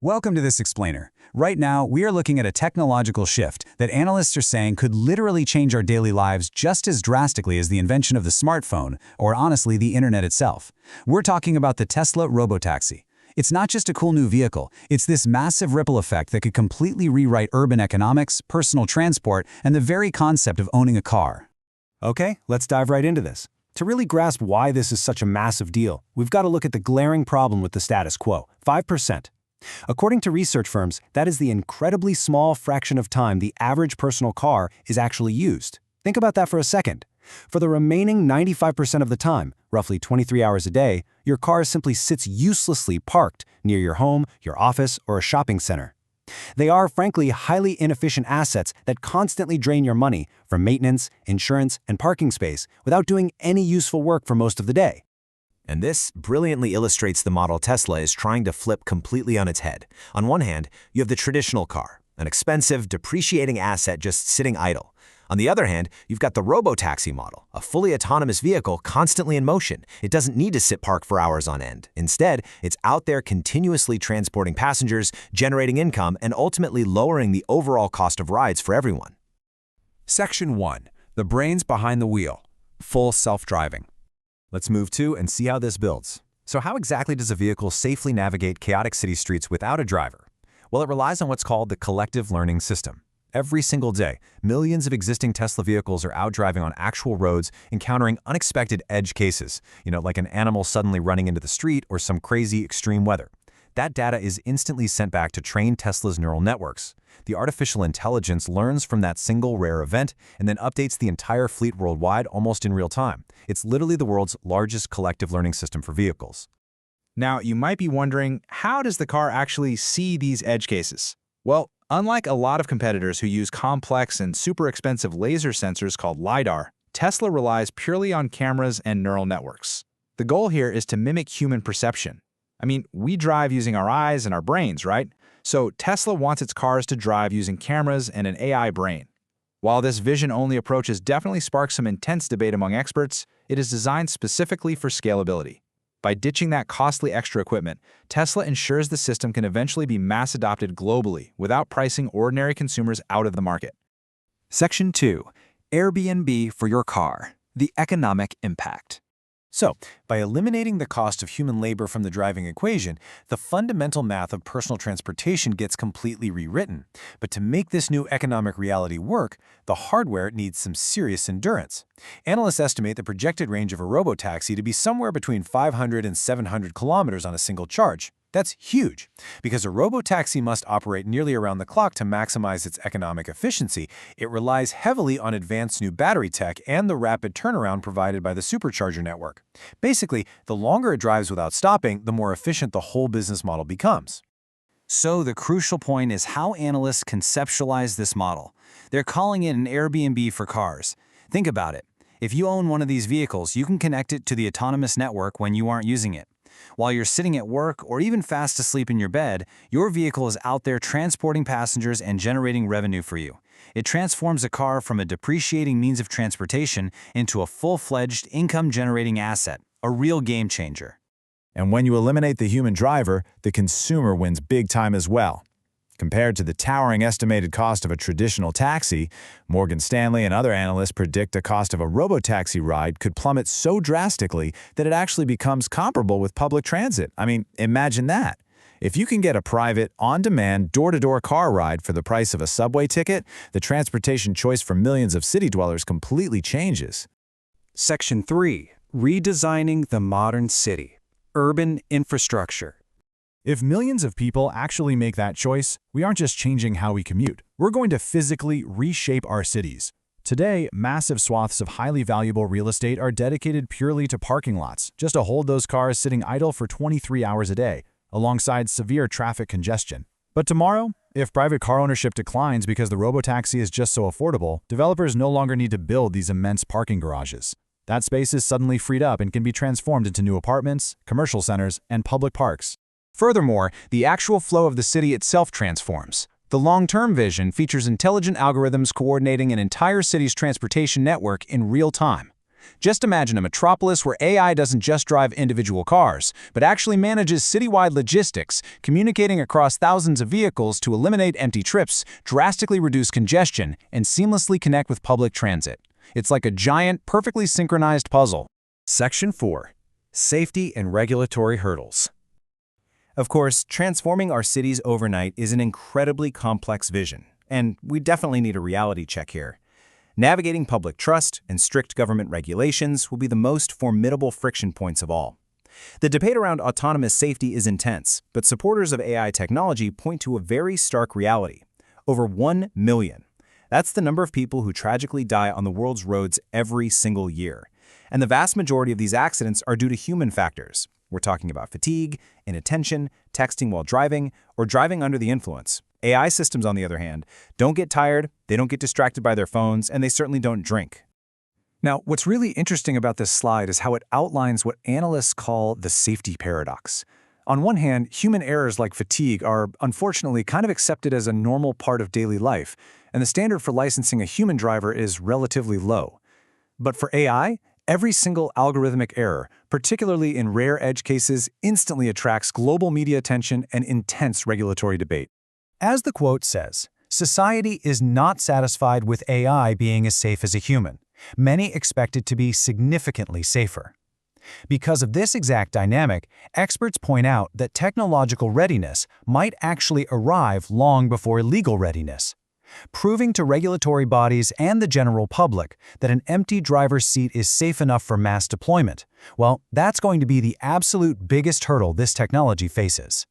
Welcome to this explainer. Right now, we are looking at a technological shift that analysts are saying could literally change our daily lives just as drastically as the invention of the smartphone, or honestly, the internet itself. We're talking about the Tesla Robotaxi. It's not just a cool new vehicle, it's this massive ripple effect that could completely rewrite urban economics, personal transport, and the very concept of owning a car. Okay, let's dive right into this. To really grasp why this is such a massive deal, we've got to look at the glaring problem with the status quo, 5%. According to research firms, that is the incredibly small fraction of time the average personal car is actually used. Think about that for a second. For the remaining 95% of the time, roughly 23 hours a day, your car simply sits uselessly parked near your home, your office, or a shopping center. They are, frankly, highly inefficient assets that constantly drain your money from maintenance, insurance, and parking space without doing any useful work for most of the day. And this brilliantly illustrates the model Tesla is trying to flip completely on its head. On one hand, you have the traditional car, an expensive, depreciating asset just sitting idle. On the other hand, you've got the Robotaxi model, a fully autonomous vehicle constantly in motion. It doesn't need to sit parked for hours on end. Instead, it's out there continuously transporting passengers, generating income, and ultimately lowering the overall cost of rides for everyone. Section 1. The brains behind the wheel. Full self-driving. Let's move to and see how this builds. So how exactly does a vehicle safely navigate chaotic city streets without a driver? Well, it relies on what's called the collective learning system. Every single day, millions of existing Tesla vehicles are out driving on actual roads, encountering unexpected edge cases, like an animal suddenly running into the street or some crazy extreme weather. That data is instantly sent back to train Tesla's neural networks. The artificial intelligence learns from that single rare event and then updates the entire fleet worldwide almost in real time. It's literally the world's largest collective learning system for vehicles. Now, you might be wondering, how does the car actually see these edge cases? Well, unlike a lot of competitors who use complex and super expensive laser sensors called LiDAR, Tesla relies purely on cameras and neural networks. The goal here is to mimic human perception. We drive using our eyes and our brains, right? So Tesla wants its cars to drive using cameras and an AI brain. While this vision-only approach has definitely sparked some intense debate among experts, it is designed specifically for scalability. By ditching that costly extra equipment, Tesla ensures the system can eventually be mass-adopted globally without pricing ordinary consumers out of the market. Section 2. Airbnb for your car. The economic impact. So, by eliminating the cost of human labor from the driving equation, the fundamental math of personal transportation gets completely rewritten. But to make this new economic reality work, the hardware needs some serious endurance. Analysts estimate the projected range of a robotaxi to be somewhere between 500 and 700 kilometers on a single charge. That's huge, because a robotaxi must operate nearly around the clock to maximize its economic efficiency. It relies heavily on advanced new battery tech and the rapid turnaround provided by the supercharger network. Basically, the longer it drives without stopping, the more efficient the whole business model becomes. So the crucial point is how analysts conceptualize this model. They're calling it an Airbnb for cars. Think about it. If you own one of these vehicles, you can connect it to the autonomous network when you aren't using it. While you're sitting at work or even fast asleep in your bed, your vehicle is out there transporting passengers and generating revenue for you. It transforms a car from a depreciating means of transportation into a full-fledged income-generating asset, a real game changer. And when you eliminate the human driver, the consumer wins big time as well. Compared to the towering estimated cost of a traditional taxi, Morgan Stanley and other analysts predict the cost of a robotaxi ride could plummet so drastically that it actually becomes comparable with public transit. Imagine that. If you can get a private, on-demand, door-to-door car ride for the price of a subway ticket, the transportation choice for millions of city dwellers completely changes. Section 3. Redesigning the modern city. Urban infrastructure. If millions of people actually make that choice, we aren't just changing how we commute. We're going to physically reshape our cities. Today, massive swaths of highly valuable real estate are dedicated purely to parking lots, just to hold those cars sitting idle for 23 hours a day, alongside severe traffic congestion. But tomorrow, if private car ownership declines because the robotaxi is just so affordable, developers no longer need to build these immense parking garages. That space is suddenly freed up and can be transformed into new apartments, commercial centers, and public parks. Furthermore, the actual flow of the city itself transforms. The long-term vision features intelligent algorithms coordinating an entire city's transportation network in real time. Just imagine a metropolis where AI doesn't just drive individual cars, but actually manages citywide logistics, communicating across thousands of vehicles to eliminate empty trips, drastically reduce congestion, and seamlessly connect with public transit. It's like a giant, perfectly synchronized puzzle. Section 4. Safety and regulatory hurdles. Of course, transforming our cities overnight is an incredibly complex vision, and we definitely need a reality check here. Navigating public trust and strict government regulations will be the most formidable friction points of all. The debate around autonomous safety is intense, but supporters of AI technology point to a very stark reality. Over 1 million. That's the number of people who tragically die on the world's roads every single year. And the vast majority of these accidents are due to human factors. We're talking about fatigue, inattention, texting while driving, or driving under the influence. AI systems, on the other hand, don't get tired, they don't get distracted by their phones, and they certainly don't drink. Now, what's really interesting about this slide is how it outlines what analysts call the safety paradox. On one hand, human errors like fatigue are, unfortunately, kind of accepted as a normal part of daily life, and the standard for licensing a human driver is relatively low. But for AI, every single algorithmic error, particularly in rare edge cases, instantly attracts global media attention and intense regulatory debate. As the quote says, society is not satisfied with AI being as safe as a human. Many expect it to be significantly safer. Because of this exact dynamic, experts point out that technological readiness might actually arrive long before legal readiness, proving to regulatory bodies and the general public that an empty driver's seat is safe enough for mass deployment. Well, that's going to be the absolute biggest hurdle this technology faces.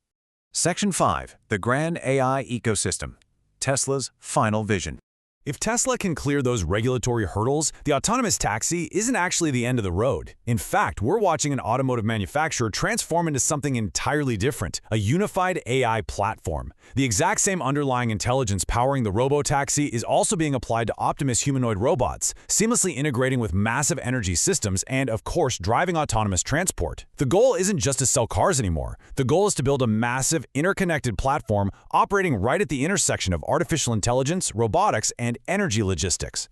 Section 5. The Grand AI Ecosystem. Tesla's Final Vision. If Tesla can clear those regulatory hurdles, the autonomous taxi isn't actually the end of the road. In fact, we're watching an automotive manufacturer transform into something entirely different, a unified AI platform. The exact same underlying intelligence powering the Robotaxi is also being applied to Optimus humanoid robots, seamlessly integrating with massive energy systems and, of course, driving autonomous transport. The goal isn't just to sell cars anymore. The goal is to build a massive, interconnected platform operating right at the intersection of artificial intelligence, robotics, and energy logistics.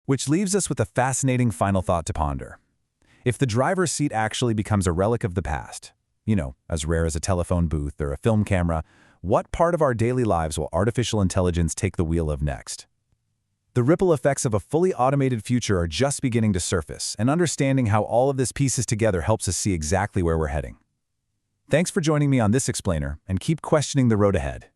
Which leaves us with a fascinating final thought to ponder. If the driver's seat actually becomes a relic of the past, as rare as a telephone booth or a film camera, what part of our daily lives will artificial intelligence take the wheel of next? The ripple effects of a fully automated future are just beginning to surface, and understanding how all of this pieces together helps us see exactly where we're heading. Thanks for joining me on this explainer, and keep questioning the road ahead.